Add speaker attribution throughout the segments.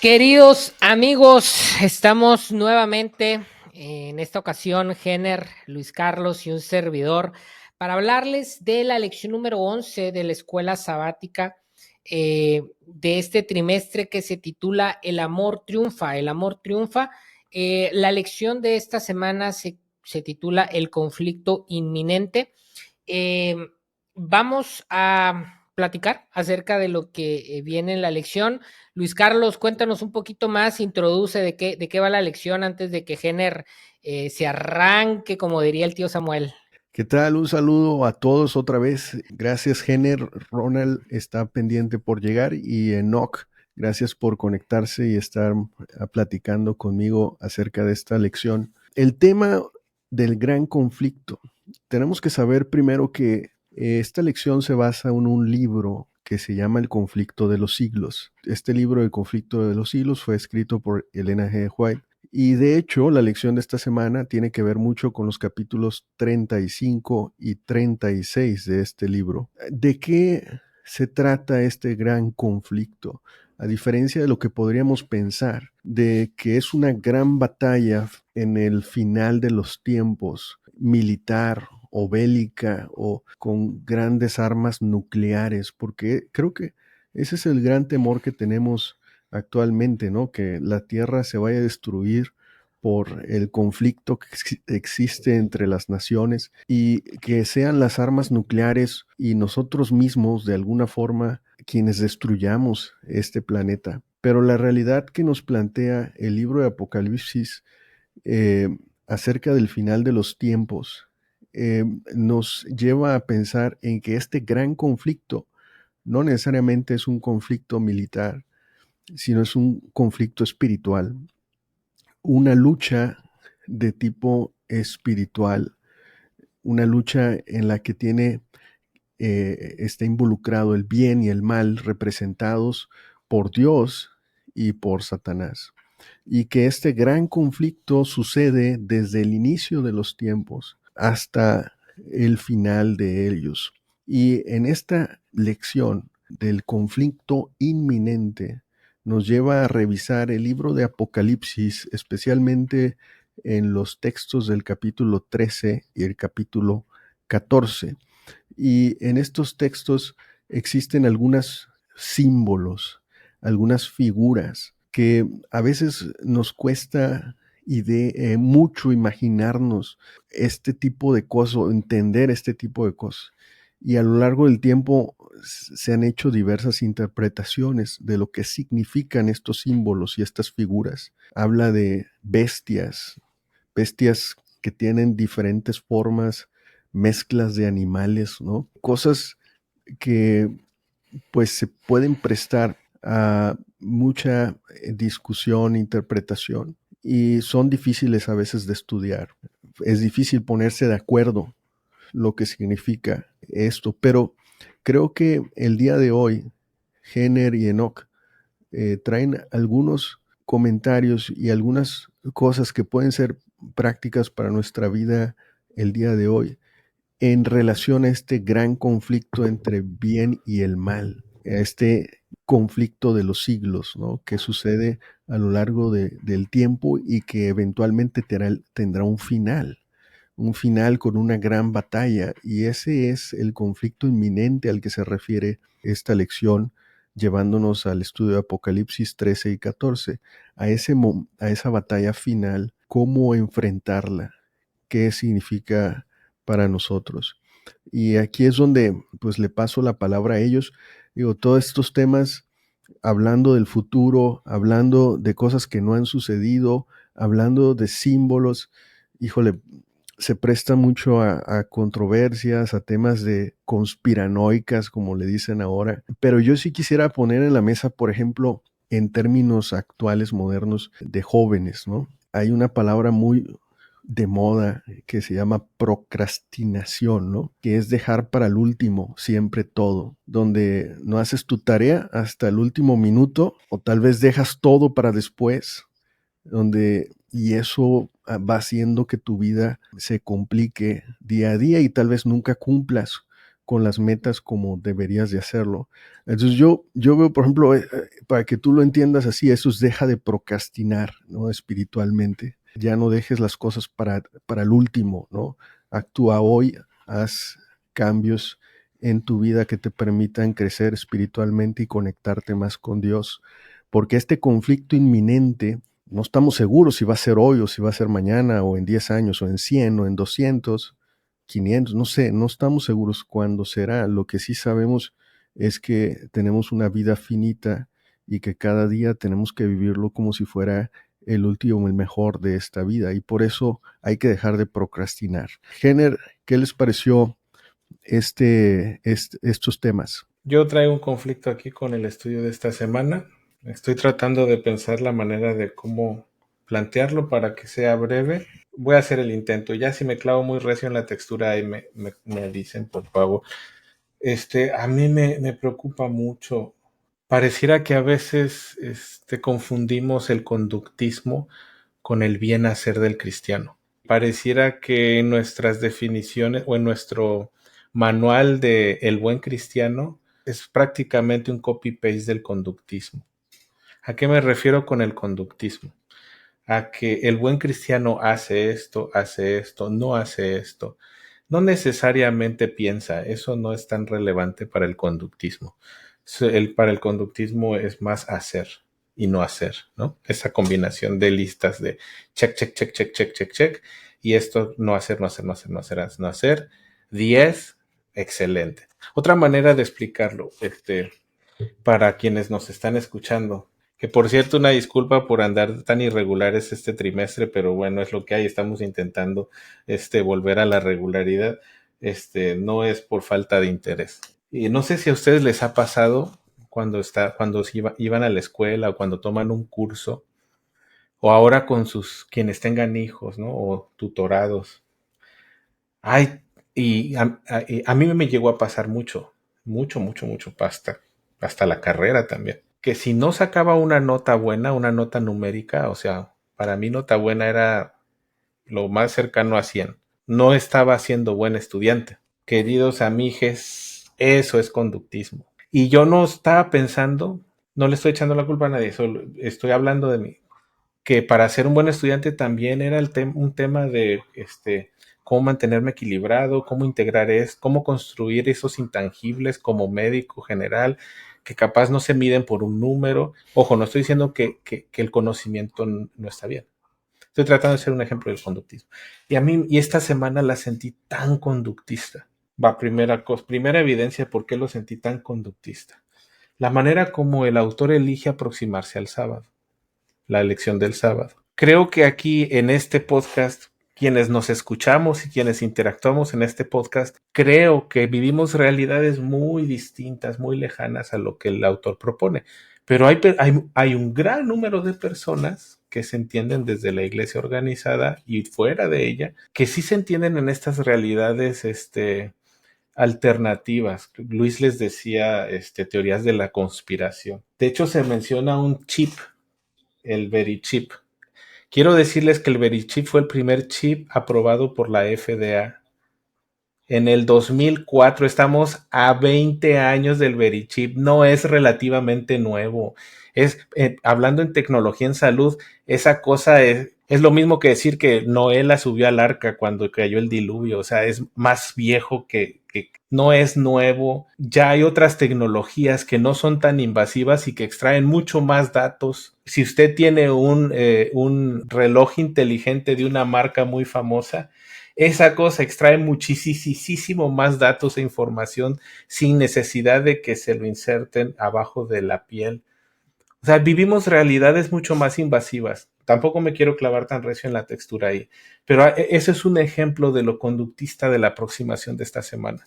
Speaker 1: Queridos amigos, estamos nuevamente en esta ocasión, Gener, Luis Carlos y un servidor, para hablarles de la lección número 11 de la escuela sabática de este trimestre que se titula El amor triunfa. El amor triunfa. La lección de esta semana se titula El conflicto inminente. Eh, Vamos a platicar acerca de lo que viene en la lección. Luis Carlos, cuéntanos un poquito más, introduce de qué va la lección antes de que Jenner se arranque, como diría el tío Samuel.
Speaker 2: ¿Qué tal? Un saludo a todos otra vez. Gracias, Jenner. Ronald está pendiente por llegar y Enoch, gracias por conectarse y estar platicando conmigo acerca de esta lección. El tema del gran conflicto. Tenemos que saber primero que esta lección se basa en un libro que se llama El conflicto de los siglos. Este libro, El conflicto de los siglos, fue escrito por Elena G. White. Y de hecho, la lección de esta semana tiene que ver mucho con los capítulos 35 y 36 de este libro. ¿De qué se trata este gran conflicto? A diferencia de lo que podríamos pensar, de que es una gran batalla en el final de los tiempos, militar o bélica o con grandes armas nucleares, porque creo que ese es el gran temor que tenemos actualmente, ¿no? Que la Tierra se vaya a destruir por el conflicto que existe entre las naciones y que sean las armas nucleares y nosotros mismos de alguna forma quienes destruyamos este planeta. Pero la realidad que nos plantea el libro de Apocalipsis eh, acerca del final de los tiempos nos lleva a pensar en que este gran conflicto no necesariamente es un conflicto militar, sino es un conflicto espiritual, una lucha de tipo espiritual, una lucha en la que está involucrado el bien y el mal representados por Dios y por Satanás. Y que este gran conflicto sucede desde el inicio de los tiempos hasta el final de ellos. Y en esta lección del conflicto inminente nos lleva a revisar el libro de Apocalipsis, especialmente en los textos del capítulo 13 y el capítulo 14. Y en estos textos existen algunos símbolos, algunas figuras que a veces nos cuesta mucho imaginarnos este tipo de cosas o entender este tipo de cosas. Y a lo largo del tiempo se han hecho diversas interpretaciones de lo que significan estos símbolos y estas figuras. Habla de bestias, bestias que tienen diferentes formas, mezclas de animales, ¿no? Cosas que pues se pueden prestar a mucha discusión, interpretación y son difíciles a veces de estudiar. Es difícil ponerse de acuerdo lo que significa esto, pero creo que el día de hoy, Jenner y Enoch traen algunos comentarios y algunas cosas que pueden ser prácticas para nuestra vida el día de hoy en relación a este gran conflicto entre bien y el mal, a este conflicto de los siglos, ¿no? Que sucede a lo largo del tiempo y que eventualmente tendrá un final con una gran batalla, y ese es el conflicto inminente al que se refiere esta lección, llevándonos al estudio de Apocalipsis 13 y 14, a esa batalla final, cómo enfrentarla, qué significa para nosotros. Y aquí es donde pues le paso la palabra a ellos. Digo, todos estos temas, hablando del futuro, hablando de cosas que no han sucedido, hablando de símbolos, híjole, se presta mucho a controversias, a temas de conspiranoicas, como le dicen ahora. Pero yo sí quisiera poner en la mesa, por ejemplo, en términos actuales, modernos, de jóvenes, ¿no? Hay una palabra muy de moda que se llama procrastinación, ¿no? Que es dejar para el último siempre todo, donde no haces tu tarea hasta el último minuto o tal vez dejas todo para después, y eso va haciendo que tu vida se complique día a día y tal vez nunca cumplas con las metas como deberías de hacerlo. Entonces yo veo, por ejemplo, para que tú lo entiendas así, eso es deja de procrastinar, ¿no? Espiritualmente. Ya no dejes las cosas para el último, ¿no? Actúa hoy, haz cambios en tu vida que te permitan crecer espiritualmente y conectarte más con Dios. Porque este conflicto inminente, no estamos seguros si va a ser hoy o si va a ser mañana o en 10 años o en 100 o en 200, 500, no sé, no estamos seguros cuándo será. Lo que sí sabemos es que tenemos una vida finita y que cada día tenemos que vivirlo como si fuera el último, el mejor de esta vida. Y por eso hay que dejar de procrastinar. Jenner, ¿qué les pareció estos temas?
Speaker 3: Yo traigo un conflicto aquí con el estudio de esta semana. Estoy tratando de pensar la manera de cómo plantearlo para que sea breve. Voy a hacer el intento. Ya si me clavo muy recio en la textura, ahí me dicen, por favor. A mí me preocupa mucho. Pareciera que a veces confundimos el conductismo con el bien hacer del cristiano. Pareciera que en nuestras definiciones o en nuestro manual de el buen cristiano es prácticamente un copy-paste del conductismo. ¿A qué me refiero con el conductismo? A que el buen cristiano hace esto, no hace esto. No necesariamente piensa, eso no es tan relevante para el conductismo. Para el conductismo es más hacer y no hacer, ¿no? Esa combinación de listas de check, check, check, check, check, check, check, y esto no hacer, no hacer, no hacer, no hacer, no hacer. 10, excelente. Otra manera de explicarlo, para quienes nos están escuchando, que por cierto, una disculpa por andar tan irregulares este trimestre, pero bueno, es lo que hay, estamos intentando volver a la regularidad, no es por falta de interés. Y no sé si a ustedes les ha pasado cuando iban a la escuela o cuando toman un curso, o ahora con quienes tengan hijos, ¿no? O tutorados. Ay, y a mí me llegó a pasar mucho, mucho, mucho, mucho, hasta la carrera también. Que si no sacaba una nota buena, una nota numérica, o sea, para mí nota buena era lo más cercano a 100. No estaba siendo buen estudiante. Queridos amiges, eso es conductismo. Y yo no estaba pensando, no le estoy echando la culpa a nadie, solo estoy hablando de mí, que para ser un buen estudiante también era un tema de cómo mantenerme equilibrado, cómo integrar cómo construir esos intangibles como médico general, que capaz no se miden por un número. Ojo, no estoy diciendo que el conocimiento no está bien. Estoy tratando de ser un ejemplo del conductismo. Y esta semana la sentí tan conductista. Primera evidencia de por qué lo sentí tan conductista. La manera como el autor elige aproximarse al sábado, la elección del sábado. Creo que aquí en este podcast, quienes nos escuchamos y quienes interactuamos en este podcast, creo que vivimos realidades muy distintas, muy lejanas a lo que el autor propone. Pero hay un gran número de personas que se entienden desde la iglesia organizada y fuera de ella, que sí se entienden en estas realidades alternativas. Luis les decía teorías de la conspiración. De hecho, se menciona un chip, el Verichip. Quiero decirles que el Verichip fue el primer chip aprobado por la FDA. En el 2004, estamos a 20 años del Verichip, no es relativamente nuevo. Hablando en tecnología en salud, esa cosa es lo mismo que decir que Noé la subió al arca cuando cayó el diluvio, o sea, es más viejo que no es nuevo. Ya hay otras tecnologías que no son tan invasivas y que extraen mucho más datos. Si usted tiene un reloj inteligente de una marca muy famosa, esa cosa extrae muchísimo más datos e información sin necesidad de que se lo inserten abajo de la piel. O sea, vivimos realidades mucho más invasivas. Tampoco me quiero clavar tan recio en la textura ahí, pero ese es un ejemplo de lo conductista de la aproximación de esta semana.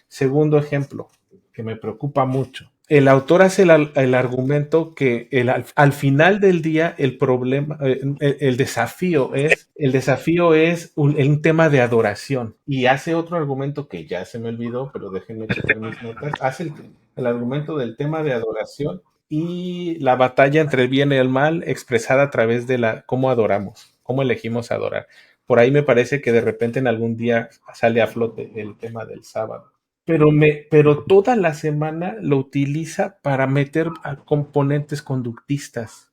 Speaker 3: Segundo ejemplo, que me preocupa mucho. El autor hace el argumento que al final del día el problema, el desafío es un tema de adoración. Y hace otro argumento que ya se me olvidó, pero déjenme checar mis notas. Hace el argumento del tema de adoración y la batalla entre el bien y el mal expresada a través de cómo adoramos, cómo elegimos adorar. Por ahí me parece que de repente en algún día sale a flote el tema del sábado. pero toda la semana lo utiliza para meter a componentes conductistas.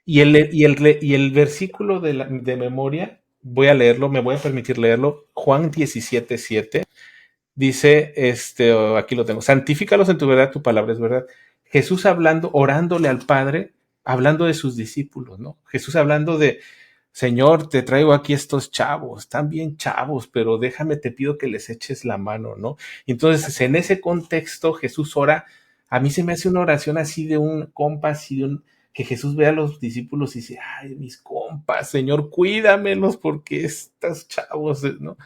Speaker 3: Y el versículo de memoria, voy a leerlo, me voy a permitir leerlo, Juan 17:7, dice, aquí lo tengo, santifícalos en tu verdad, tu palabra es verdad. Jesús hablando, orándole al Padre, hablando de sus discípulos, ¿no? Jesús hablando de, Señor, te traigo aquí estos chavos, están bien chavos, pero déjame, te pido que les eches la mano, ¿no? Entonces, en ese contexto, Jesús ora, a mí se me hace una oración así de un compa, así de un, que Jesús ve a los discípulos y dice, ay, mis compas, Señor, cuídamelos porque estos chavos, ¿no?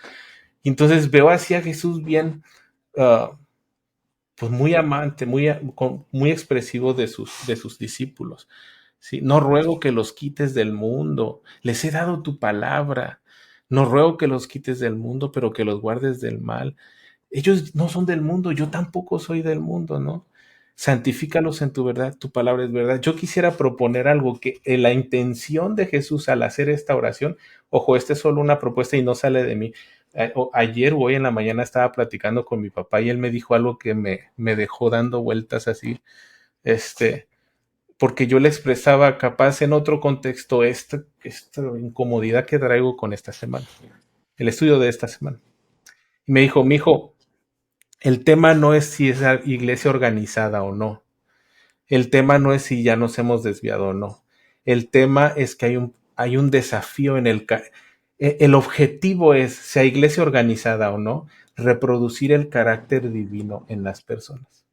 Speaker 3: Y entonces veo así a Jesús bien, uh, pues muy amante, muy expresivo de sus discípulos. ¿Sí? No ruego que los quites del mundo, les he dado tu palabra. No ruego que los quites del mundo, pero que los guardes del mal. Ellos no son del mundo, yo tampoco soy del mundo, ¿no? Santifícalos en tu verdad, tu palabra es verdad. Yo quisiera proponer algo que la intención de Jesús al hacer esta oración, ojo, esta es solo una propuesta y no sale de mí. Ayer o hoy en la mañana estaba platicando con mi papá y él me dijo algo que me dejó dando vueltas así, porque yo le expresaba capaz en otro contexto esta incomodidad que traigo con esta semana, el estudio de esta semana. Y me dijo, mi hijo, el tema no es si es iglesia organizada o no. El tema no es si ya nos hemos desviado o no. El tema es que hay un desafío en el objetivo es, sea iglesia organizada o no, reproducir el carácter divino en las personas.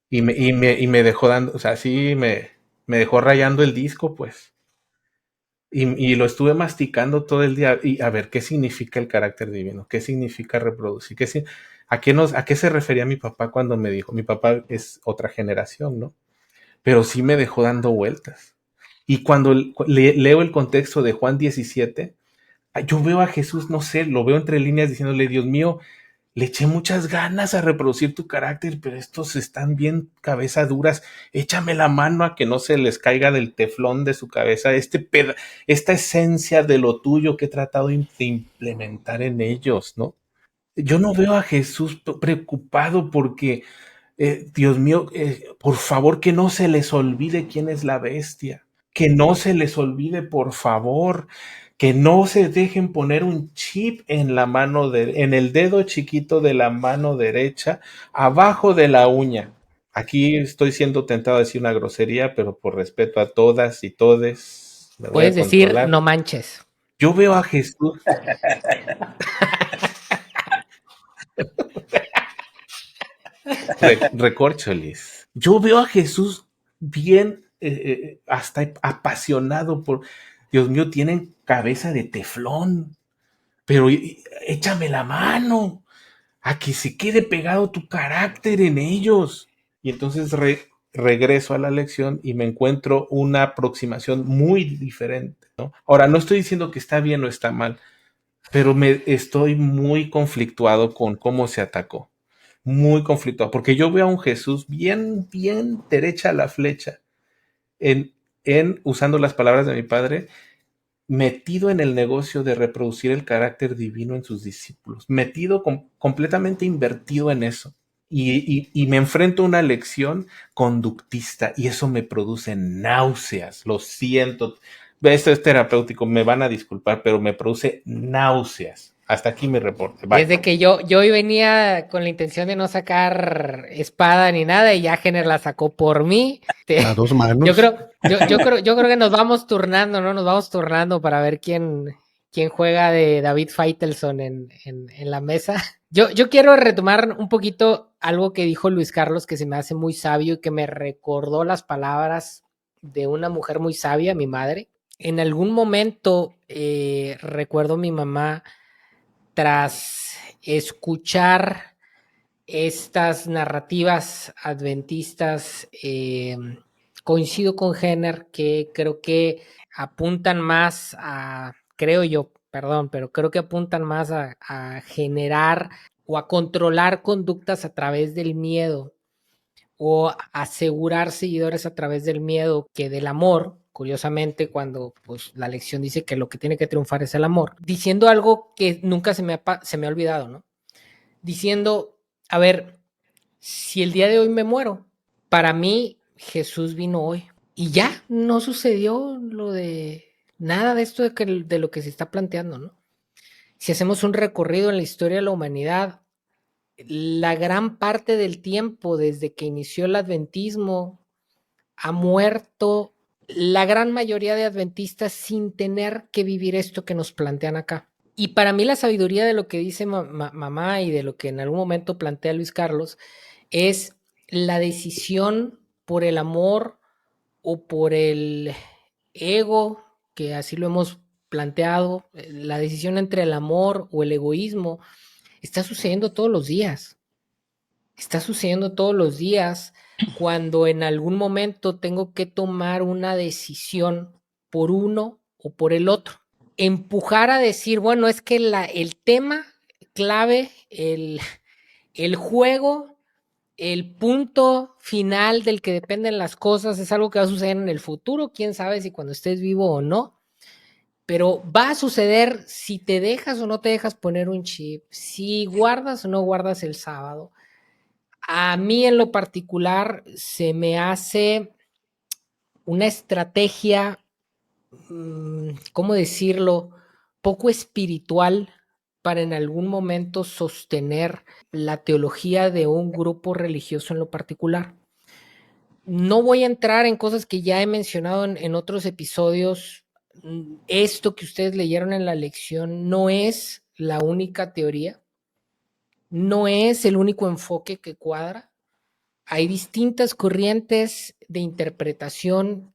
Speaker 3: Y me dejó dando, o sea, sí me dejó rayando el disco, pues. Y lo estuve masticando todo el día. Y a ver, ¿qué significa el carácter divino? ¿Qué significa reproducir? ¿A qué se refería mi papá cuando me dijo? Mi papá es otra generación, ¿no? Pero sí me dejó dando vueltas. Y cuando leo el contexto de Juan 17, yo veo a Jesús, no sé, lo veo entre líneas diciéndole, Dios mío, le eché muchas ganas a reproducir tu carácter, pero estos están bien cabeza duras. Échame la mano a que no se les caiga del teflón de su cabeza esta esencia de lo tuyo que he tratado de implementar en ellos, ¿no? Yo no veo a Jesús preocupado porque, Dios mío, por favor que no se les olvide quién es la bestia, que no se les olvide, por favor, que no se dejen poner un chip en el dedo chiquito de la mano derecha, abajo de la uña. Aquí estoy siendo tentado a decir una grosería, pero por respeto a todas y todes, me voy
Speaker 1: Puedes
Speaker 3: a
Speaker 1: decir,
Speaker 3: controlar.
Speaker 1: no manches.
Speaker 3: Yo veo a Jesús, recorcholis. Yo veo a Jesús bien, hasta apasionado por, Dios mío, tienen cabeza de teflón, pero échame la mano a que se quede pegado tu carácter en ellos. Y entonces regreso a la lección y me encuentro una aproximación muy diferente, ¿no? Ahora, no estoy diciendo que está bien o está mal, pero me estoy muy conflictuado con cómo se atacó. Muy conflictuado, porque yo veo a un Jesús bien, bien derecha a la flecha, en, usando las palabras de mi padre, metido en el negocio de reproducir el carácter divino en sus discípulos, metido completamente invertido en eso. Y me enfrento a una lección conductista y eso me produce náuseas, lo siento. Esto es terapéutico, me van a disculpar, pero me produce náuseas. Hasta aquí mi reporte. Bye.
Speaker 1: Desde que yo hoy venía con la intención de no sacar espada ni nada y ya Jenner la sacó por mí.
Speaker 2: A dos manos.
Speaker 1: Yo creo que nos vamos turnando, ¿no? Nos vamos turnando para ver quién juega de David Faitelson en la mesa. Yo quiero retomar un poquito algo que dijo Luis Carlos que se me hace muy sabio y que me recordó las palabras de una mujer muy sabia, mi madre. En algún momento recuerdo a mi mamá tras escuchar estas narrativas adventistas, coincido con Jenner que creo que apuntan más a, creo yo, perdón, pero creo que apuntan más a generar o a controlar conductas a través del miedo o a asegurar seguidores a través del miedo que del amor. Curiosamente, cuando pues, la lección dice que lo que tiene que triunfar es el amor, diciendo algo que nunca se me ha olvidado, ¿no? diciendo, a ver, si el día de hoy me muero, para mí Jesús vino hoy. Y ya no sucedió lo de nada de esto de lo que se está planteando, ¿no? Si hacemos un recorrido en la historia de la humanidad, la gran parte del tiempo desde que inició el adventismo ha muerto la gran mayoría de adventistas sin tener que vivir esto que nos plantean acá. Y para mí la sabiduría de lo que dice mamá y de lo que en algún momento plantea Luis Carlos es la decisión por el amor o por el ego, que así lo hemos planteado, la decisión entre el amor o el egoísmo, está sucediendo todos los días. Está sucediendo todos los días cuando en algún momento tengo que tomar una decisión por uno o por el otro. Empujar a decir, bueno, es que el tema clave, el juego, el punto final del que dependen las cosas es algo que va a suceder en el futuro, quién sabe si cuando estés vivo o no, pero va a suceder si te dejas o no te dejas poner un chip, si guardas o no guardas el sábado. A mí en lo particular se me hace una estrategia, ¿cómo decirlo?, poco espiritual para en algún momento sostener la teología de un grupo religioso en lo particular. No voy a entrar en cosas que ya he mencionado en otros episodios. Esto que ustedes leyeron en la lección no es la única teoría, no es el único enfoque que cuadra. Hay distintas corrientes de interpretación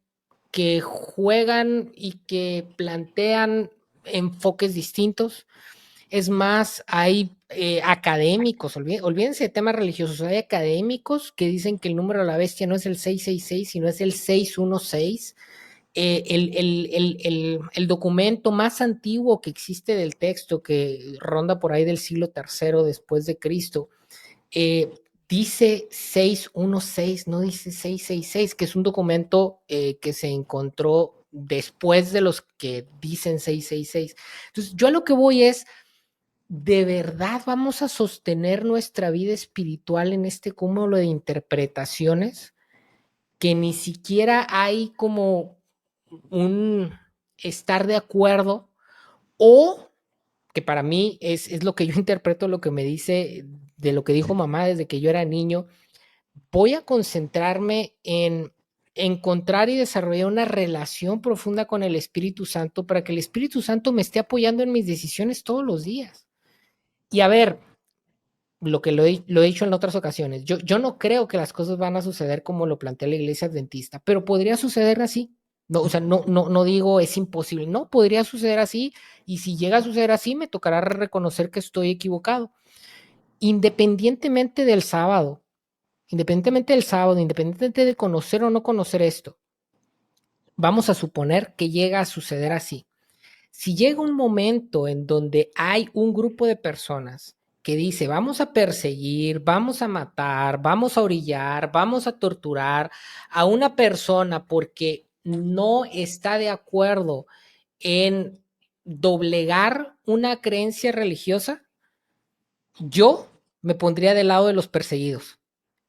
Speaker 1: que juegan y que plantean enfoques distintos. Es más, hay académicos, olvídense de temas religiosos, hay académicos que dicen que el número de la bestia no es el 666, sino es el 616. El documento más antiguo que existe del texto, que ronda por ahí del siglo III después de Cristo, dice 616, no dice 666, que es un documento que se encontró después de los que dicen 666. Entonces, yo a lo que voy es, ¿de verdad vamos a sostener nuestra vida espiritual en este cúmulo de interpretaciones que ni siquiera hay como un estar de acuerdo? O que para mí es lo que yo interpreto, lo que me dice de lo que dijo mamá desde que yo era niño, voy a concentrarme en encontrar y desarrollar una relación profunda con el Espíritu Santo para que el Espíritu Santo me esté apoyando en mis decisiones todos los días. Y a ver, lo que lo he dicho en otras ocasiones, yo no creo que las cosas van a suceder como lo plantea la iglesia adventista, pero podría suceder así. No, o sea, no digo es imposible, no, podría suceder así, y si llega a suceder así, me tocará reconocer que estoy equivocado. Independientemente del sábado, independientemente de conocer o no conocer esto, vamos a suponer que llega a suceder así. Si llega un momento en donde hay un grupo de personas que dice, vamos a perseguir, vamos a matar, vamos a orillar, vamos a torturar a una persona porque no está de acuerdo en doblegar una creencia religiosa, yo me pondría del lado de los perseguidos,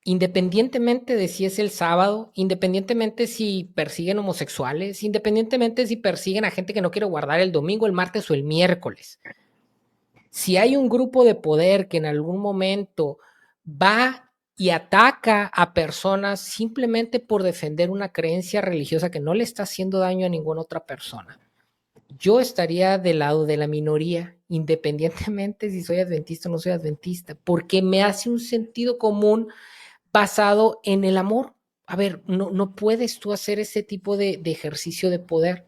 Speaker 1: independientemente de si es el sábado, independientemente si persiguen homosexuales, independientemente si persiguen a gente que no quiere guardar el domingo, el martes o el miércoles. Si hay un grupo de poder que en algún momento va y ataca a personas simplemente por defender una creencia religiosa que no le está haciendo daño a ninguna otra persona, yo estaría del lado de la minoría, independientemente si soy adventista o no soy adventista, porque me hace un sentido común basado en el amor. A ver, no puedes tú hacer ese tipo de ejercicio de poder.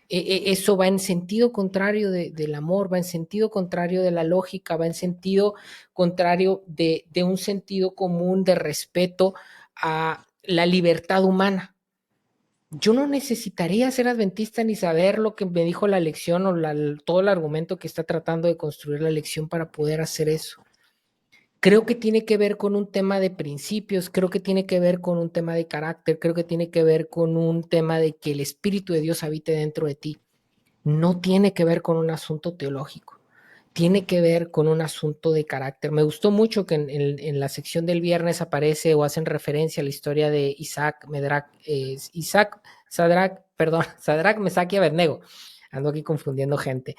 Speaker 1: Eso va en sentido contrario del amor, va en sentido contrario de la lógica, va en sentido contrario de un sentido común de respeto a la libertad humana. Yo no necesitaría ser adventista ni saber lo que me dijo la lección o todo el argumento que está tratando de construir la lección para poder hacer eso. Creo que tiene que ver con un tema de principios, creo que tiene que ver con un tema de carácter, creo que tiene que ver con un tema de que el Espíritu de Dios habite dentro de ti. No tiene que ver con un asunto teológico. tiene que ver con un asunto de carácter. Me gustó mucho que en la sección del viernes aparece o hacen referencia a la historia de Sadrach, Mesach y Abednego. Ando aquí confundiendo gente.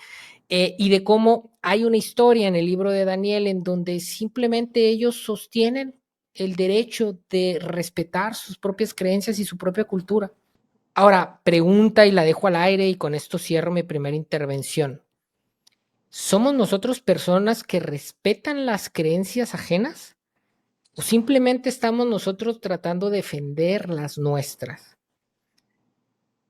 Speaker 1: Y de cómo hay una historia en el libro de Daniel en donde simplemente ellos sostienen el derecho de respetar sus propias creencias y su propia cultura. Ahora, pregunta y la dejo al aire y con esto cierro mi primera intervención. ¿Somos nosotros personas que respetan las creencias ajenas? ¿O simplemente estamos nosotros tratando de defender las nuestras?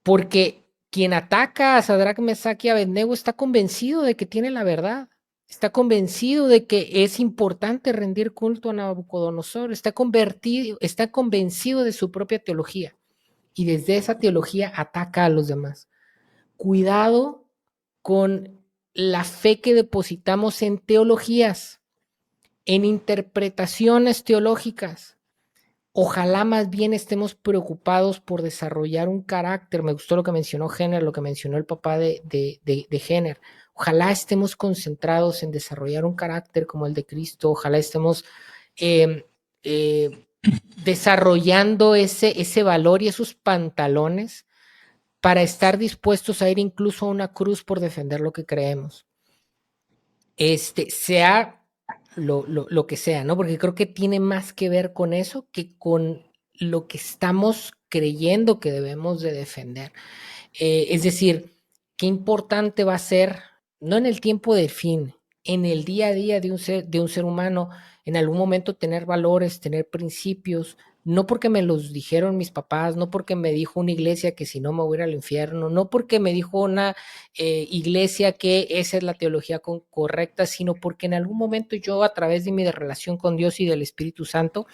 Speaker 1: Porque quien ataca a Sadrach, Mesach y Abednego está convencido de que tiene la verdad. Está convencido de que es importante rendir culto a Nabucodonosor. Está convencido de su propia teología. Y desde esa teología ataca a los demás. Cuidado con la fe que depositamos en teologías, en interpretaciones teológicas. Ojalá más bien estemos preocupados por desarrollar un carácter. Me gustó lo que mencionó Jenner, lo que mencionó el papá de Jenner. Ojalá estemos concentrados en desarrollar un carácter como el de Cristo. Ojalá estemos eh, eh, desarrollando ese valor y esos pantalones para estar dispuestos a ir incluso a una cruz por defender lo que creemos. Sea lo que sea, ¿no? Porque creo que tiene más que ver con eso que con lo que estamos creyendo que debemos de defender. Es decir, qué importante va a ser, no en el tiempo del fin, en el día a día de un ser humano, en algún momento tener valores, tener principios, no porque me los dijeron mis papás, no porque me dijo una iglesia que si no me voy a ir al infierno, no porque me dijo una iglesia que esa es la teología correcta, sino porque en algún momento yo a través de mi relación con Dios y del Espíritu Santo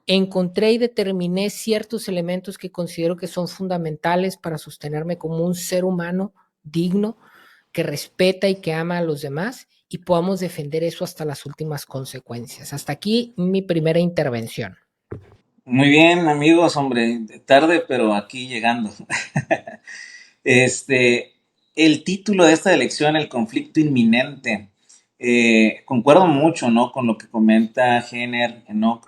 Speaker 1: encontré y determiné ciertos elementos que considero que son fundamentales para sostenerme como un ser humano digno, que respeta y que ama a los demás y podamos defender eso hasta las últimas consecuencias. Hasta aquí mi primera intervención.
Speaker 4: Muy bien, amigos, hombre, tarde, pero aquí llegando. Este, el título de esta elección, el conflicto inminente, concuerdo mucho, ¿no? Con lo que comenta Jenner, Enoch.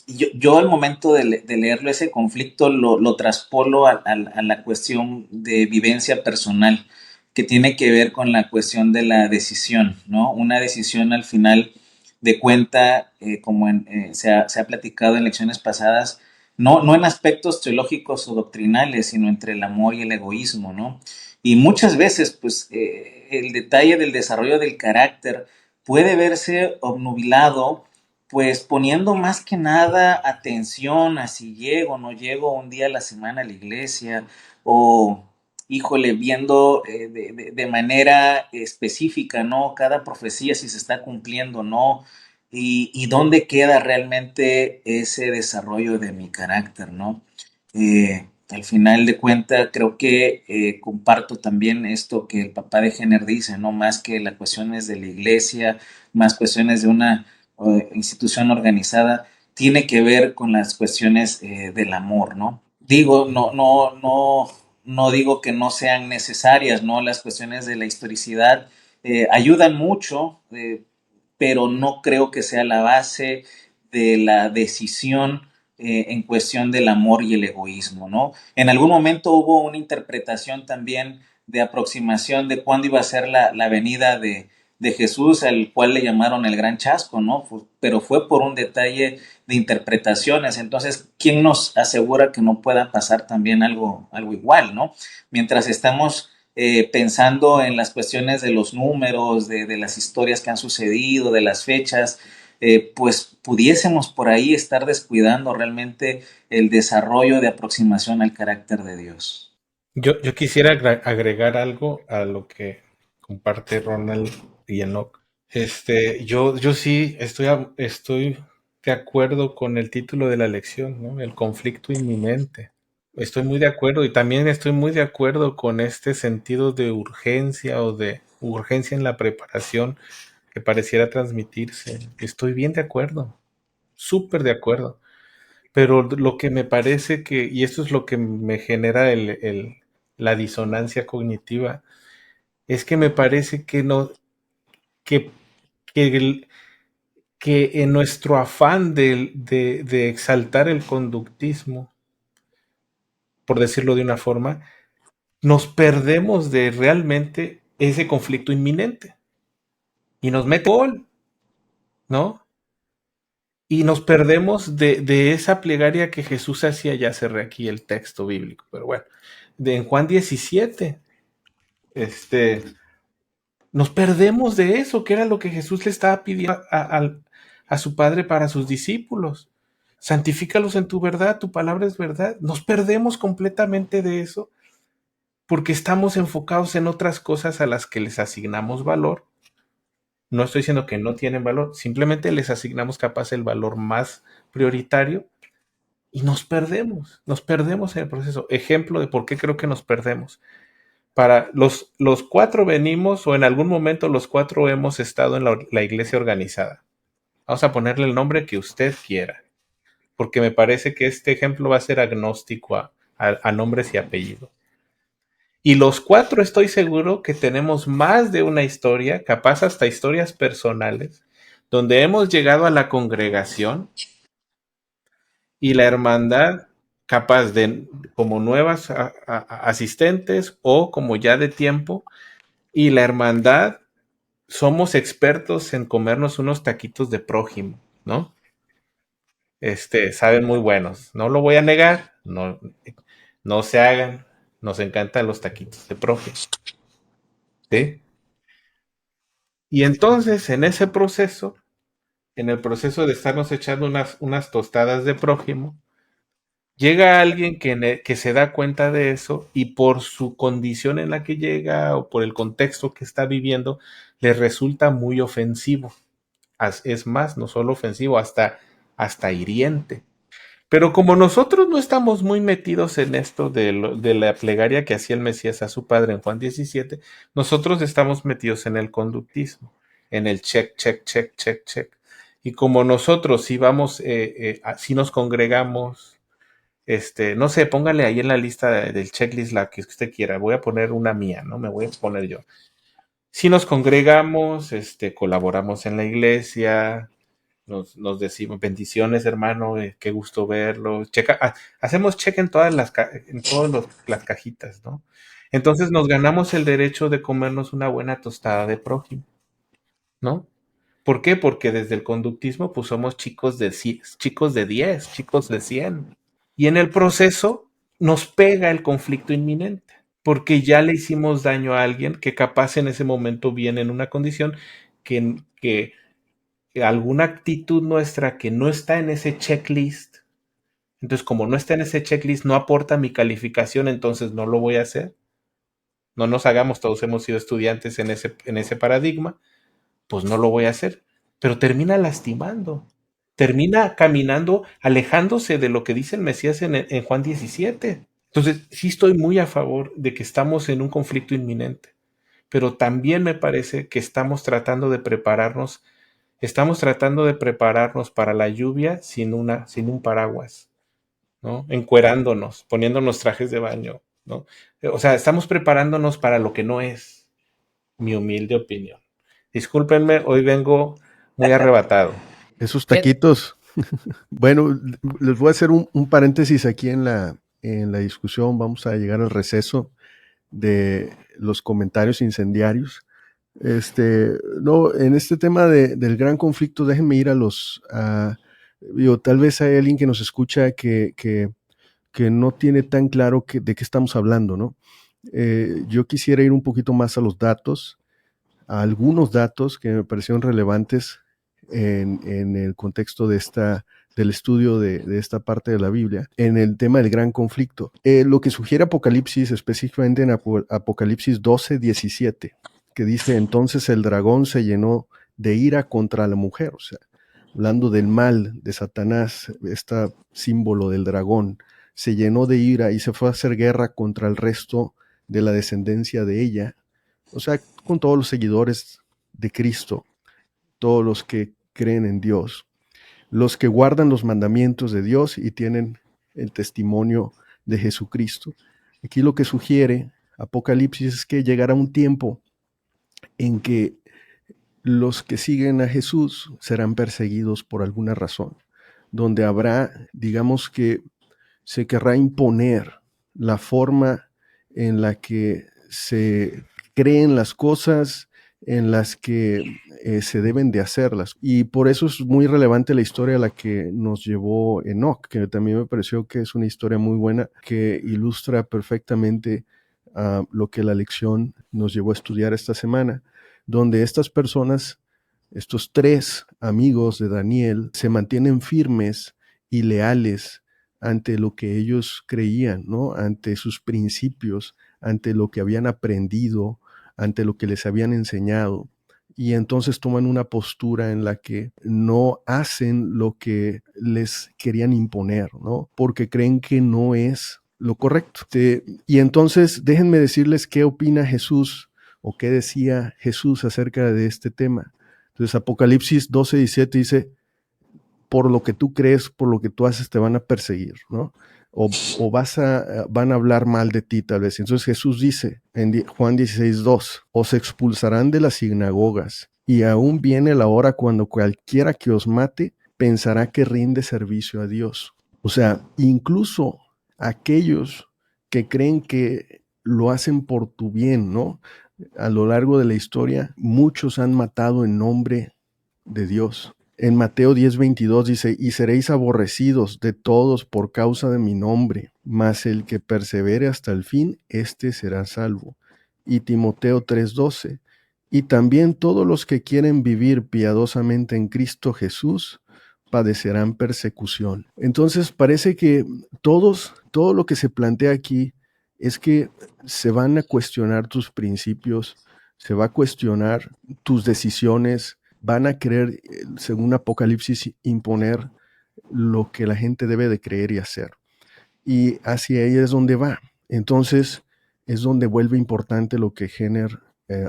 Speaker 4: Yo al momento de leerlo, ese conflicto lo traspolo a la cuestión de vivencia personal, que tiene que ver con la cuestión de la decisión, ¿no? Una decisión al final de cuenta, como se ha platicado en lecciones pasadas, no en aspectos teológicos o doctrinales, sino entre el amor y el egoísmo, ¿no? Y muchas veces, pues, el detalle del desarrollo del carácter puede verse obnubilado, pues, poniendo más que nada atención a si llego o no llego un día a la semana a la iglesia, o, híjole, viendo de manera específica, ¿no? Cada profecía, si se está cumpliendo o no, y dónde queda realmente ese desarrollo de mi carácter, ¿no? Al final de cuentas, creo que comparto también esto que el papá de Jenner dice, ¿no? Más que las cuestiones de la iglesia, más cuestiones de una institución organizada, tiene que ver con las cuestiones del amor, ¿no? Digo, no digo que no sean necesarias, ¿no? Las cuestiones de la historicidad ayudan mucho, pero no creo que sea la base de la decisión en cuestión del amor y el egoísmo, ¿no? En algún momento hubo una interpretación también de aproximación de cuándo iba a ser la venida de Jesús, al cual le llamaron el gran chasco, ¿no? Pero fue por un detalle de interpretaciones. Entonces, ¿quién nos asegura que no pueda pasar también algo igual, ¿no? Mientras estamos pensando en las cuestiones de los números, de las historias que han sucedido, de las fechas, pues pudiésemos por ahí estar descuidando realmente el desarrollo de aproximación al carácter de Dios.
Speaker 3: Yo quisiera agregar algo a lo que comparte Ronald y Enoch. Yo sí estoy de acuerdo con el título de la lección, ¿no? El conflicto inminente. Estoy muy de acuerdo y también estoy muy de acuerdo con este sentido de urgencia o de urgencia en la preparación que pareciera transmitirse. Estoy bien de acuerdo, súper de acuerdo. Pero lo que me parece y esto es lo que me genera la disonancia cognitiva, es que me parece que no, que, que, que en nuestro afán de exaltar el conductismo, por decirlo de una forma, nos perdemos de realmente ese conflicto inminente y nos mete gol, ¿no? Y nos perdemos de esa plegaria que Jesús hacía, ya cerré aquí el texto bíblico, pero bueno, en Juan 17, nos perdemos de eso, que era lo que Jesús le estaba pidiendo a su Padre para sus discípulos. Santifícalos en tu verdad, tu palabra es verdad. Nos perdemos completamente de eso porque estamos enfocados en otras cosas a las que les asignamos valor. No estoy diciendo que no tienen valor, simplemente les asignamos capaz el valor más prioritario y nos perdemos en el proceso. Ejemplo de por qué creo que nos perdemos. Para los cuatro venimos, o en algún momento los cuatro hemos estado en la iglesia organizada. Vamos a ponerle el nombre que usted quiera, porque me parece que este ejemplo va a ser agnóstico a nombres y apellidos. Y los cuatro estoy seguro que tenemos más de una historia, capaz hasta historias personales, donde hemos llegado a la congregación y la hermandad capaz de, como nuevas asistentes o como ya de tiempo, y la hermandad somos expertos en comernos unos taquitos de prójimo, ¿no? Saben muy buenos. No lo voy a negar, no, no se hagan. Nos encantan los taquitos de prójimo, ¿sí? Y entonces, en ese proceso, en el proceso de estarnos echando unas tostadas de prójimo, llega alguien que se da cuenta de eso y por su condición en la que llega o por el contexto que está viviendo, le resulta muy ofensivo. Es más, no solo ofensivo, hasta hiriente. Pero como nosotros no estamos muy metidos en esto de la plegaria que hacía el Mesías a su padre en Juan 17, nosotros estamos metidos en el conductismo, en el check, check, check, check, check. Y como nosotros si vamos, si nos congregamos, no sé, póngale ahí en la lista del checklist la que usted quiera. Voy a poner una mía, ¿no? Me voy a poner yo. Si nos congregamos, colaboramos en la iglesia, nos decimos bendiciones, hermano, qué gusto verlo. Hacemos check en todas las cajitas, ¿no? Entonces nos ganamos el derecho de comernos una buena tostada de prójimo, ¿no? ¿Por qué? Porque desde el conductismo, pues somos chicos de 10, chicos de 100. Y en el proceso nos pega el conflicto inminente, porque ya le hicimos daño a alguien que capaz en ese momento viene en una condición que alguna actitud nuestra que no está en ese checklist. Entonces, como no está en ese checklist, no aporta mi calificación, entonces no lo voy a hacer. No nos hagamos, todos hemos sido estudiantes en ese paradigma, pues no lo voy a hacer. Pero termina lastimando, termina caminando, alejándose de lo que dice el Mesías en Juan 17. Entonces, sí estoy muy a favor de que estamos en un conflicto inminente, pero también me parece que estamos tratando de prepararnos para la lluvia sin un paraguas, ¿no? Encuerándonos, poniéndonos trajes de baño, ¿no? O sea, estamos preparándonos para lo que no es, mi humilde opinión. Discúlpenme, hoy vengo muy arrebatado.
Speaker 2: Esos taquitos. Bueno, les voy a hacer un paréntesis aquí en la discusión. Vamos a llegar al receso de los comentarios incendiarios. No, en este tema del gran conflicto, déjenme ir tal vez hay alguien que nos escucha que no tiene tan claro de qué estamos hablando, ¿no? Yo quisiera ir un poquito más a los datos, a algunos datos que me parecieron relevantes en el contexto del estudio de esta parte de la Biblia, en el tema del gran conflicto. Lo que sugiere Apocalipsis, específicamente en Apocalipsis 12:17, que dice, entonces el dragón se llenó de ira contra la mujer, o sea, hablando del mal de Satanás, este símbolo del dragón, se llenó de ira y se fue a hacer guerra contra el resto de la descendencia de ella, o sea, con todos los seguidores de Cristo, todos los que creen en Dios, los que guardan los mandamientos de Dios y tienen el testimonio de Jesucristo. Aquí lo que sugiere Apocalipsis es que llegará un tiempo en que los que siguen a Jesús serán perseguidos por alguna razón, donde habrá, digamos que se querrá imponer la forma en la que se creen las cosas, en las que se deben de hacerlas. Y por eso es muy relevante la historia a la que nos llevó Enoch, que también me pareció que es una historia muy buena, que ilustra perfectamente lo que la lección nos llevó a estudiar esta semana, donde estas personas, estos tres amigos de Daniel, se mantienen firmes y leales ante lo que ellos creían, ¿no? Ante sus principios, ante lo que habían aprendido, ante lo que les habían enseñado. Y entonces toman una postura en la que no hacen lo que les querían imponer, ¿no? Porque creen que no es lo correcto. Y entonces déjenme decirles qué opina Jesús o qué decía Jesús acerca de este tema. Entonces Apocalipsis 12:17 dice: por lo que tú crees, por lo que tú haces, te van a perseguir, ¿no? O van a hablar mal de ti tal vez. Entonces Jesús dice en Juan 16:2, os expulsarán de las sinagogas, y aún viene la hora cuando cualquiera que os mate pensará que rinde servicio a Dios. O sea, incluso aquellos que creen que lo hacen por tu bien, ¿no? A lo largo de la historia, muchos han matado en nombre de Dios. En Mateo 10:22 dice: y seréis aborrecidos de todos por causa de mi nombre, mas el que persevere hasta el fin, éste será salvo. Y Timoteo 3:12: y también todos los que quieren vivir piadosamente en Cristo Jesús padecerán persecución. Entonces parece que todo lo que se plantea aquí es que se van a cuestionar tus principios, se va a cuestionar tus decisiones, van a querer, según Apocalipsis, imponer lo que la gente debe de creer y hacer. Y hacia ahí es donde va. Entonces es donde vuelve importante lo que Jenner,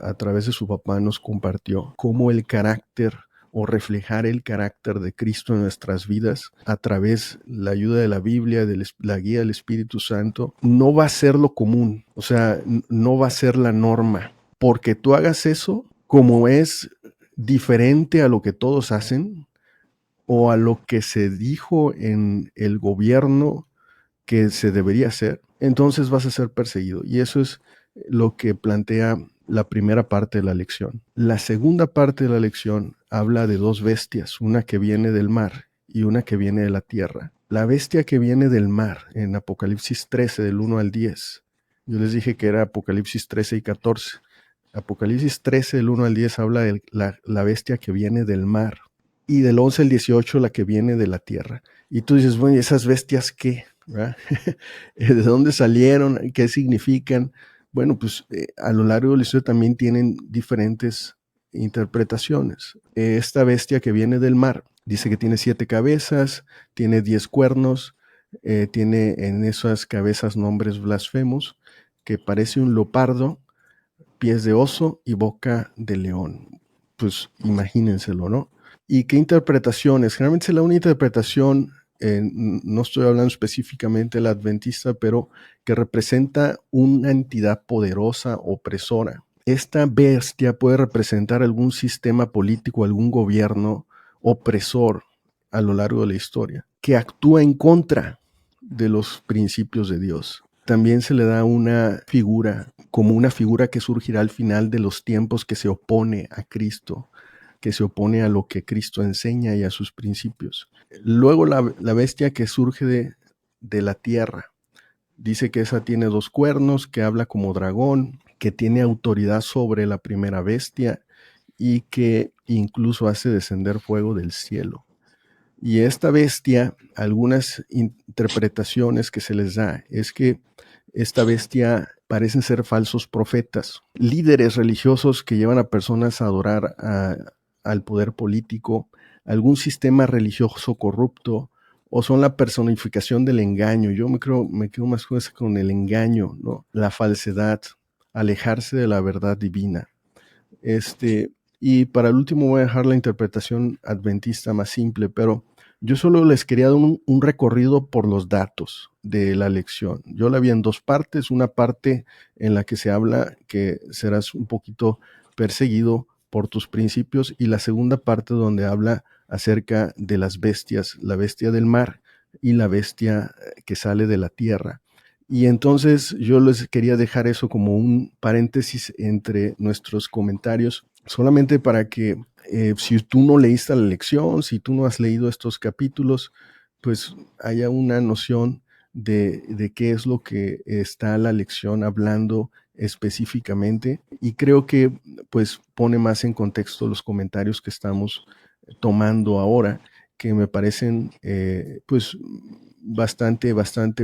Speaker 2: a través de su papá, nos compartió, cómo el carácter o reflejar el carácter de Cristo en nuestras vidas a través de la ayuda de la Biblia, de la guía del Espíritu Santo, no va a ser lo común, o sea, no va a ser la norma. Porque tú hagas eso, como es diferente a lo que todos hacen o a lo que se dijo en el gobierno que se debería hacer, entonces vas a ser perseguido. Y eso es lo que plantea la primera parte de la lección. La segunda parte de la lección habla de dos bestias, una que viene del mar y una que viene de la tierra. La bestia que viene del mar, en Apocalipsis 13, del 1 al 10. Yo les dije que era Apocalipsis 13 y 14. Apocalipsis 13, del 1 al 10, habla de la bestia que viene del mar. Y del 11 al 18, la que viene de la tierra. Y tú dices, bueno, ¿y esas bestias qué? ¿De dónde salieron? ¿Qué significan? Bueno, pues a lo largo de la historia también tienen diferentes interpretaciones. Esta bestia que viene del mar dice que tiene 7 cabezas, tiene 10 cuernos, tiene en esas cabezas nombres blasfemos, que parece un leopardo, pies de oso y boca de león. Pues imagínenselo, ¿no? ¿Y qué interpretaciones? Generalmente la única interpretación, no estoy hablando específicamente de la adventista, pero que representa una entidad poderosa, opresora. Esta bestia puede representar algún sistema político, algún gobierno opresor a lo largo de la historia, que actúa en contra de los principios de Dios. También se le da una figura, como una figura que surgirá al final de los tiempos, que se opone a Cristo, que se opone a lo que Cristo enseña y a sus principios. Luego la bestia que surge de la tierra, dice que esa tiene 2 cuernos, que habla como dragón, que tiene autoridad sobre la primera bestia y que incluso hace descender fuego del cielo. Y esta bestia, algunas interpretaciones que se les da es que esta bestia parecen ser falsos profetas, líderes religiosos que llevan a personas a adorar al poder político, algún sistema religioso corrupto, o son la personificación del engaño. Yo me quedo más con el engaño, ¿no? La falsedad, alejarse de la verdad divina. Y para el último voy a dejar la interpretación adventista más simple, pero yo solo les quería dar un recorrido por los datos de la lección. Yo la vi en 2 partes, una parte en la que se habla, que serás un poquito perseguido por tus principios, y la segunda parte donde habla acerca de las bestias, la bestia del mar y la bestia que sale de la tierra. Y entonces yo les quería dejar eso como un paréntesis entre nuestros comentarios, solamente para que si tú no leíste la lección, si tú no has leído estos capítulos, pues haya una noción de qué es lo que está la lección hablando específicamente, y creo que pues pone más en contexto los comentarios que estamos tomando ahora, que me parecen pues bastante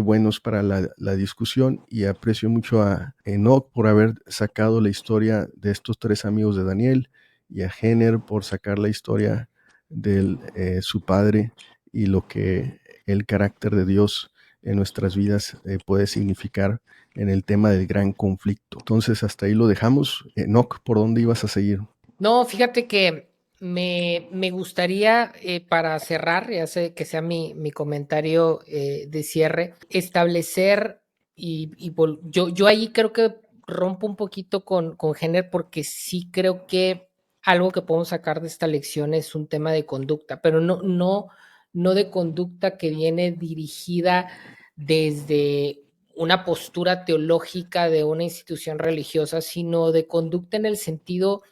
Speaker 2: buenos para la discusión, y aprecio mucho a Enoch por haber sacado la historia de estos tres amigos de Daniel, y a Jenner por sacar la historia de su padre y lo que el carácter de Dios en nuestras vidas puede significar en el tema del gran conflicto. Entonces hasta ahí lo dejamos. Enoch, ¿por dónde ibas a seguir?
Speaker 1: No, fíjate que me gustaría, para cerrar, ya sé que sea mi comentario de cierre, establecer yo ahí creo que rompo un poquito con Jenner, porque sí creo que algo que podemos sacar de esta lección es un tema de conducta, pero no de conducta que viene dirigida desde una postura teológica de una institución religiosa, sino de conducta en el sentido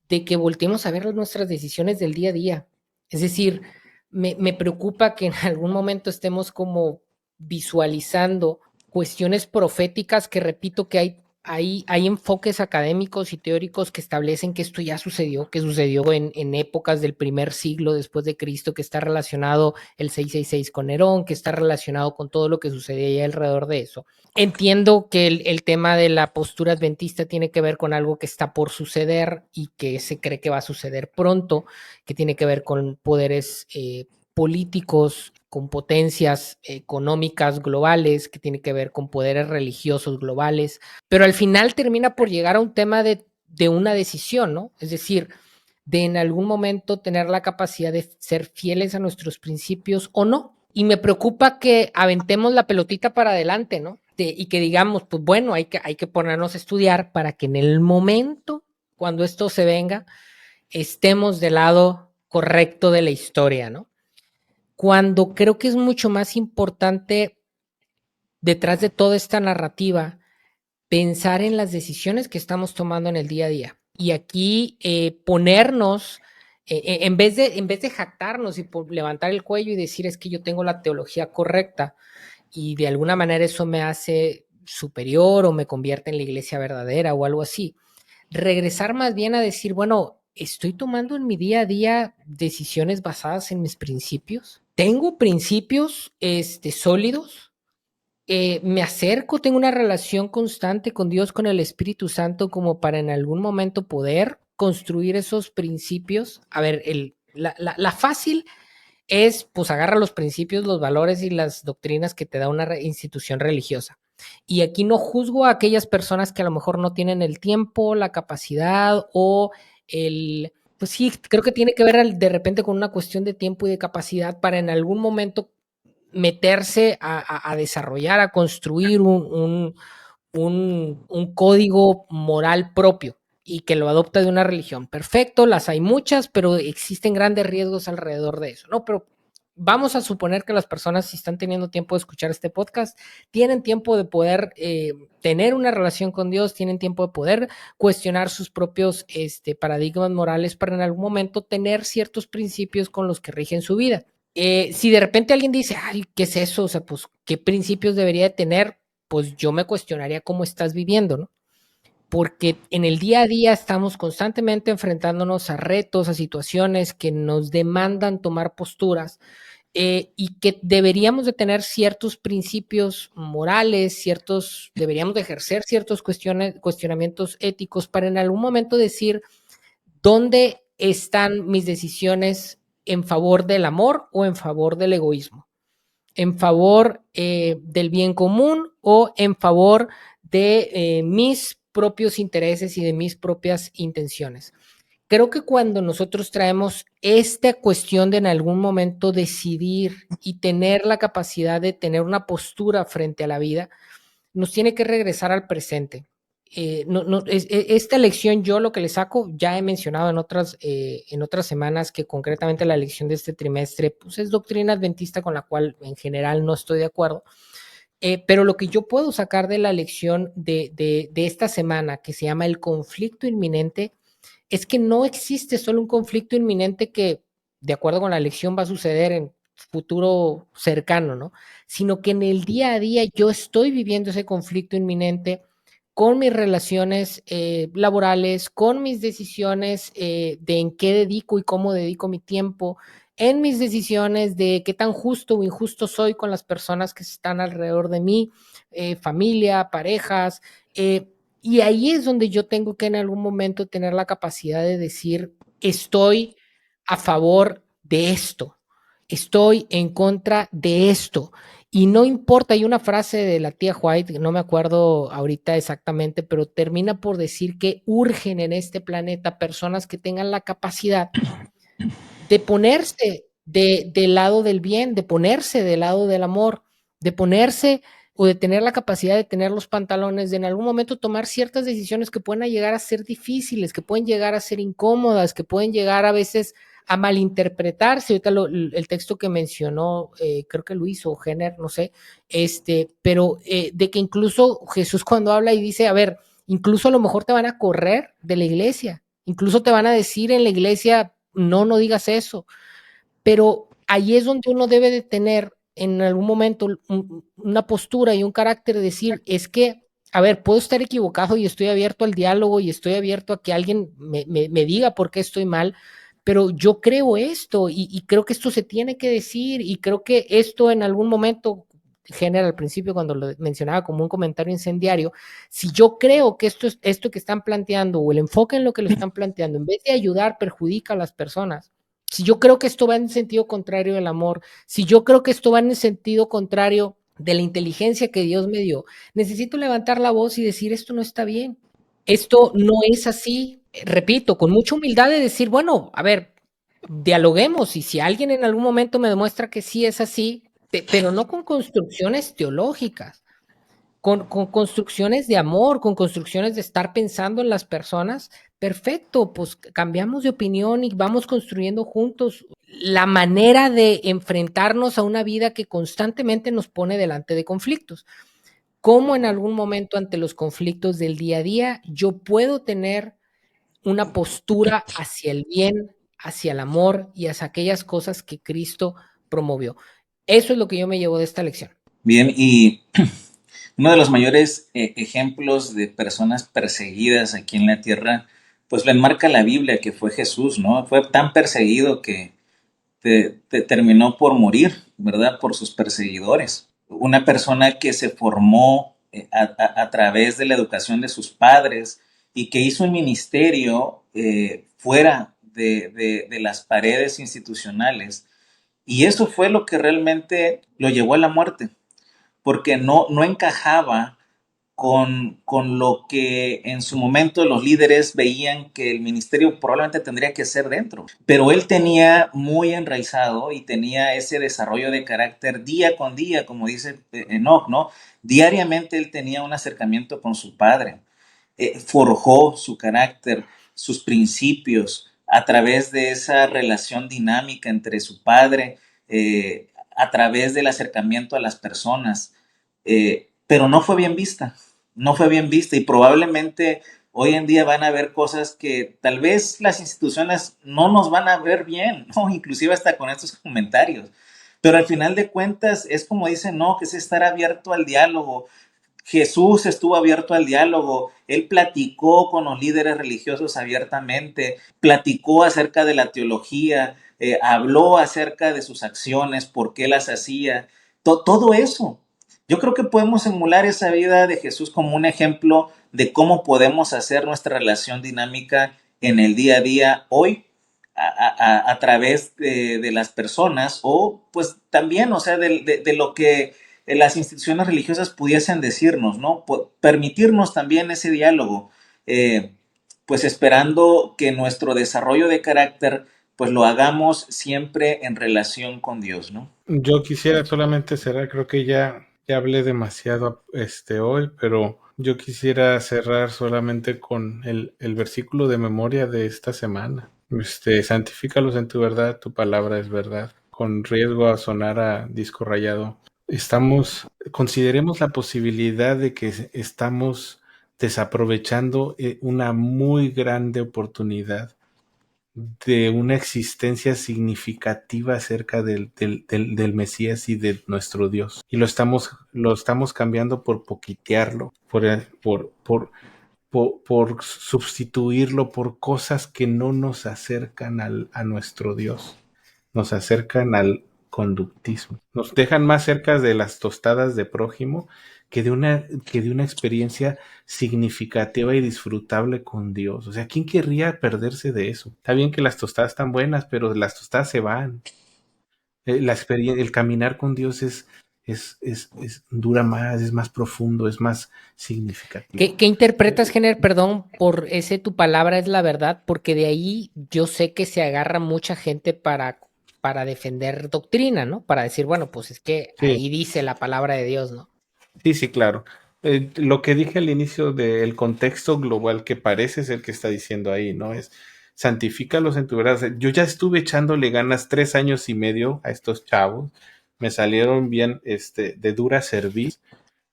Speaker 1: de que volteemos a ver nuestras decisiones del día a día. Es decir, me preocupa que en algún momento estemos como visualizando cuestiones proféticas, que repito que hay enfoques académicos y teóricos que establecen que esto ya sucedió, que sucedió en épocas del primer siglo después de Cristo, que está relacionado el 666 con Nerón, que está relacionado con todo lo que sucedía alrededor de eso. Entiendo que el tema de la postura adventista tiene que ver con algo que está por suceder y que se cree que va a suceder pronto, que tiene que ver con poderes políticos, con potencias económicas globales, que tiene que ver con poderes religiosos globales, pero al final termina por llegar a un tema de una decisión, ¿no? Es decir, de en algún momento tener la capacidad de ser fieles a nuestros principios o no. Y me preocupa que aventemos la pelotita para adelante, ¿no? Y que digamos, pues bueno, hay que ponernos a estudiar para que en el momento, cuando esto se venga, estemos del lado correcto de la historia, ¿no? Cuando creo que es mucho más importante, detrás de toda esta narrativa, pensar en las decisiones que estamos tomando en el día a día. Y aquí ponernos, en vez de jactarnos y levantar el cuello y decir es que yo tengo la teología correcta y de alguna manera eso me hace superior o me convierte en la iglesia verdadera o algo así, regresar más bien a decir, bueno, estoy tomando en mi día a día decisiones basadas en mis principios. Tengo principios sólidos, me acerco, tengo una relación constante con Dios, con el Espíritu Santo, como para en algún momento poder construir esos principios. A ver, la fácil es, pues agarra los principios, los valores y las doctrinas que te da una institución religiosa. Y aquí no juzgo a aquellas personas que a lo mejor no tienen el tiempo, la capacidad o pues sí, creo que tiene que ver de repente con una cuestión de tiempo y de capacidad para en algún momento meterse a desarrollar, a construir un código moral propio y que lo adopta de una religión. Perfecto, las hay muchas, pero existen grandes riesgos alrededor de eso, ¿no? Pero vamos a suponer que las personas, si están teniendo tiempo de escuchar este podcast, tienen tiempo de poder tener una relación con Dios, tienen tiempo de poder cuestionar sus propios paradigmas morales para en algún momento tener ciertos principios con los que rigen su vida. Si de repente alguien dice, ay, ¿qué es eso? O sea, pues, ¿qué principios debería de tener? Pues yo me cuestionaría cómo estás viviendo, ¿no? Porque en el día a día estamos constantemente enfrentándonos a retos, a situaciones que nos demandan tomar posturas y que deberíamos de tener ciertos principios morales, deberíamos de ejercer ciertos cuestionamientos éticos para en algún momento decir dónde están mis decisiones en favor del amor o en favor del egoísmo, en favor del bien común o en favor de mis propios intereses y de mis propias intenciones. Creo que cuando nosotros traemos esta cuestión de en algún momento decidir y tener la capacidad de tener una postura frente a la vida, nos tiene que regresar al presente. esta lección yo lo que le saco, ya he mencionado en otras semanas que concretamente la lección de este trimestre pues es doctrina adventista con la cual en general no estoy de acuerdo. Pero lo que yo puedo sacar de la lección de esta semana, que se llama el conflicto inminente, es que no existe solo un conflicto inminente que, de acuerdo con la lección, va a suceder en futuro cercano, ¿no? Sino que en el día a día yo estoy viviendo ese conflicto inminente con mis relaciones laborales, con mis decisiones de en qué dedico y cómo dedico mi tiempo, en mis decisiones de qué tan justo o injusto soy con las personas que están alrededor de mí, familia, parejas, y ahí es donde yo tengo que en algún momento tener la capacidad de decir, estoy a favor de esto, estoy en contra de esto. Y no importa, hay una frase de la tía White, no me acuerdo ahorita exactamente, pero termina por decir que urgen en este planeta personas que tengan la capacidad de ponerse del lado del bien, de ponerse del lado del amor, de ponerse o de tener la capacidad de tener los pantalones, de en algún momento tomar ciertas decisiones que pueden llegar a ser difíciles, que pueden llegar a ser incómodas, que pueden llegar a veces a malinterpretarse. Ahorita el texto que mencionó, creo que Luis o Jenner, no sé, pero de que incluso Jesús cuando habla y dice, a ver, incluso a lo mejor te van a correr de la iglesia, incluso te van a decir en la iglesia, no digas eso, pero ahí es donde uno debe de tener en algún momento una postura y un carácter de decir, es que, a ver, puedo estar equivocado y estoy abierto al diálogo y estoy abierto a que alguien me diga por qué estoy mal, pero yo creo esto y creo que esto se tiene que decir y creo que esto en algún momento genera al principio cuando lo mencionaba como un comentario incendiario, si yo creo que esto que están planteando o el enfoque en lo que lo están planteando, en vez de ayudar, perjudica a las personas, si yo creo que esto va en sentido contrario del amor, si yo creo que esto va en el sentido contrario de la inteligencia que Dios me dio, necesito levantar la voz y decir, esto no está bien, esto no es así, repito, con mucha humildad de decir, bueno, a ver, dialoguemos y si alguien en algún momento me demuestra que sí es así, pero no con construcciones teológicas, con construcciones de amor, con construcciones de estar pensando en las personas, perfecto, pues cambiamos de opinión y vamos construyendo juntos la manera de enfrentarnos a una vida que constantemente nos pone delante de conflictos. ¿Cómo en algún momento ante los conflictos del día a día yo puedo tener una postura hacia el bien, hacia el amor y hacia aquellas cosas que Cristo promovió? Eso es lo que yo me llevo de esta lección.
Speaker 4: Bien, y uno de los mayores ejemplos de personas perseguidas aquí en la tierra, pues lo enmarca la Biblia, que fue Jesús, ¿no? Fue tan perseguido que terminó por morir, ¿verdad? Por sus perseguidores. Una persona que se formó a través de la educación de sus padres y que hizo un ministerio fuera de las paredes institucionales. Y eso fue lo que realmente lo llevó a la muerte, porque no encajaba con lo que en su momento los líderes veían que el ministerio probablemente tendría que ser dentro. Pero él tenía muy enraizado y tenía ese desarrollo de carácter día con día, como dice Enoch, ¿no? Diariamente él tenía un acercamiento con su padre, forjó su carácter, sus principios a través de esa relación dinámica entre su padre, a través del acercamiento a las personas, pero no fue bien vista, no fue bien vista y probablemente hoy en día van a ver cosas que tal vez las instituciones no nos van a ver bien, ¿no? Inclusive hasta con estos comentarios. Pero al final de cuentas es como dicen, no, que es estar abierto al diálogo. Jesús estuvo abierto al diálogo, él platicó con los líderes religiosos abiertamente, platicó acerca de la teología, habló acerca de sus acciones, por qué las hacía, todo eso. Yo creo que podemos emular esa vida de Jesús como un ejemplo de cómo podemos hacer nuestra relación dinámica en el día a día hoy a través de las personas o pues también, o sea, de lo que las instituciones religiosas pudiesen decirnos, ¿no? Permitirnos también ese diálogo, pues esperando que nuestro desarrollo de carácter pues lo hagamos siempre en relación con Dios, ¿no?
Speaker 3: Yo quisiera solamente cerrar, creo que ya Ya hablé demasiado hoy, pero yo quisiera cerrar solamente con el versículo de memoria de esta semana. Santifícalos en tu verdad, tu palabra es verdad. Con riesgo a sonar a disco rayado, consideremos la posibilidad de que estamos desaprovechando una muy grande oportunidad de una existencia significativa acerca del Mesías y de nuestro Dios. Y lo estamos cambiando por poquitearlo, por sustituirlo por cosas que no nos acercan a nuestro Dios, nos acercan al conductismo, nos dejan más cerca de las tostadas de prójimo que de una experiencia significativa y disfrutable con Dios. O sea, ¿quién querría perderse de eso? Está bien que las tostadas están buenas, pero las tostadas se van. El caminar con Dios dura más, es más profundo, es más significativo.
Speaker 1: ¿Qué interpretas, Jenner, perdón, por ese tu palabra es la verdad? Porque de ahí yo sé que se agarra mucha gente para defender doctrina, ¿no? Para decir, bueno, pues es que
Speaker 3: Sí,
Speaker 1: ahí dice la palabra de Dios, ¿no?
Speaker 3: sí, sí, claro. Lo que dije al inicio del contexto global que parece es el que está diciendo ahí, ¿no? Es santifícalos en tu verdad. O sea, yo ya estuve echándole ganas 3 años y medio a estos chavos. Me salieron bien, de dura serviz,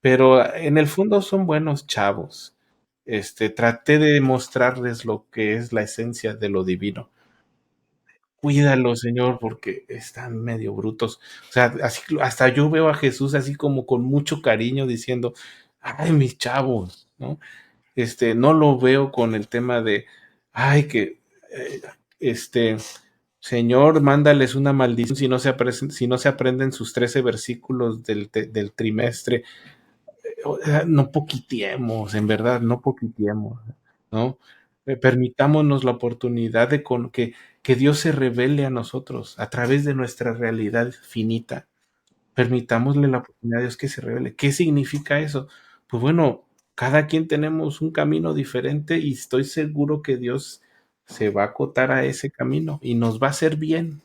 Speaker 3: pero en el fondo son buenos chavos. Traté de mostrarles lo que es la esencia de lo divino. Cuídalo, Señor, porque están medio brutos. O sea, así, hasta yo veo a Jesús así como con mucho cariño diciendo, ay, mis chavos, ¿no? No lo veo con el tema de, ay, que, este, Señor, mándales una maldición si no se aprenden sus 13 versículos del trimestre. O sea, no poquitiemos, en verdad, no poquitiemos, ¿no? Permitámonos la oportunidad que Dios se revele a nosotros a través de nuestra realidad finita. Permitámosle la oportunidad a Dios que se revele. ¿Qué significa eso? Pues bueno, cada quien tenemos un camino diferente y estoy seguro que Dios se va a acotar a ese camino y nos va a hacer bien,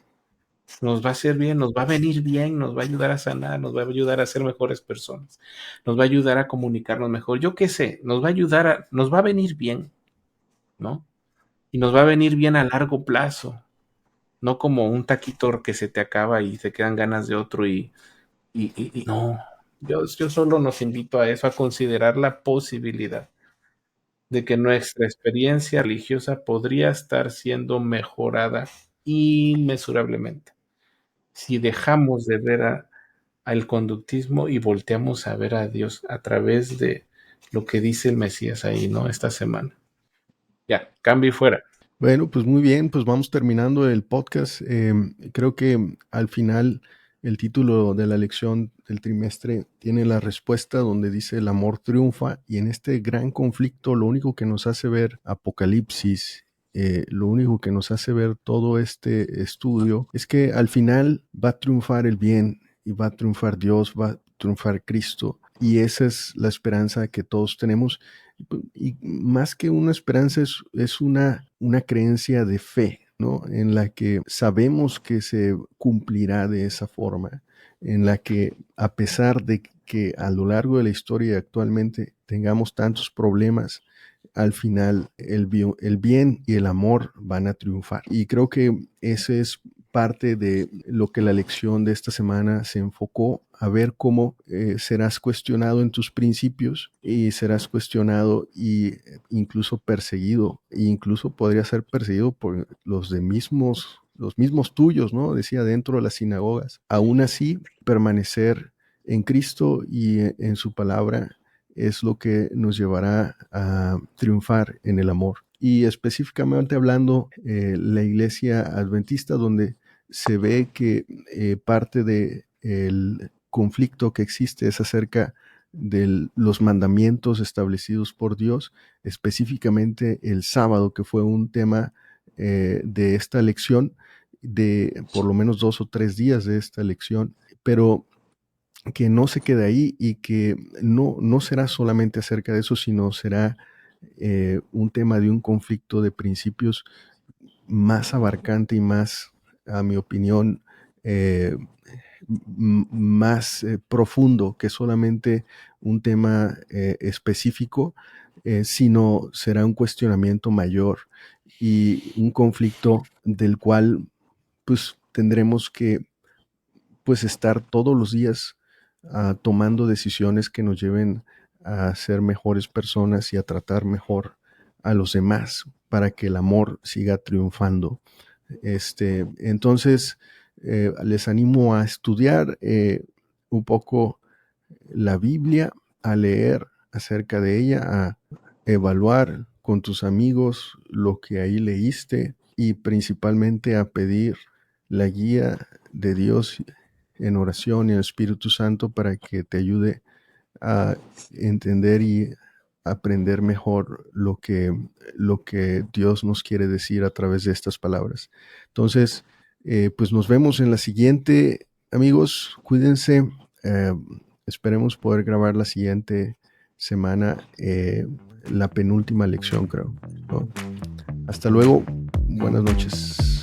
Speaker 3: nos va a hacer bien, nos va a venir bien, nos va a ayudar a sanar, nos va a ayudar a ser mejores personas, nos va a ayudar a comunicarnos mejor. Yo qué sé, nos va a venir bien, ¿no? Y nos va a venir bien a largo plazo, no como un taquito que se te acaba y te quedan ganas de otro y no. Yo solo nos invito a eso, a considerar la posibilidad de que nuestra experiencia religiosa podría estar siendo mejorada inmesurablemente si dejamos de ver al conductismo y volteamos a ver a Dios a través de lo que dice el Mesías ahí, ¿no? Esta semana. Ya, cambio y fuera.
Speaker 2: Bueno, pues muy bien, pues vamos terminando el podcast. Creo que al final el título de la lección del trimestre tiene la respuesta donde dice el amor triunfa, y en este gran conflicto lo único que nos hace ver Apocalipsis, lo único que nos hace ver todo este estudio es que al final va a triunfar el bien y va a triunfar Dios, va a triunfar Cristo, y esa es la esperanza que todos tenemos. Y más que una esperanza es una creencia de fe, ¿no? En la que sabemos que se cumplirá de esa forma, en la que a pesar de que a lo largo de la historia actualmente tengamos tantos problemas, al final el bien y el amor van a triunfar. Y creo que ese es parte de lo que la lección de esta semana se enfocó, a ver cómo serás cuestionado en tus principios y serás cuestionado e incluso perseguido, e incluso podría ser perseguido por los mismos tuyos, ¿no? Decía, dentro de las sinagogas. Aún así, permanecer en Cristo y en su palabra es lo que nos llevará a triunfar en el amor. Y específicamente hablando, la iglesia adventista, donde se ve que parte del conflicto que existe es acerca de los mandamientos establecidos por Dios, específicamente el sábado, que fue un tema de esta lección, de por lo menos 2 o 3 días de esta lección, pero que no se quede ahí, y que no será solamente acerca de eso, sino será un tema de un conflicto de principios más abarcante y más, a mi opinión, eh, más profundo que solamente un tema específico, sino será un cuestionamiento mayor y un conflicto del cual pues tendremos que pues estar todos los días tomando decisiones que nos lleven a ser mejores personas y a tratar mejor a los demás para que el amor siga triunfando. Entonces, les animo a estudiar un poco la Biblia, a leer acerca de ella, a evaluar con tus amigos lo que ahí leíste y principalmente a pedir la guía de Dios en oración y el Espíritu Santo para que te ayude a entender y aprender mejor lo que Dios nos quiere decir a través de estas palabras. Entonces, pues nos vemos en la siguiente, amigos. Cuídense. Esperemos poder grabar la siguiente semana, la penúltima lección, creo, ¿no? Hasta luego. Buenas noches.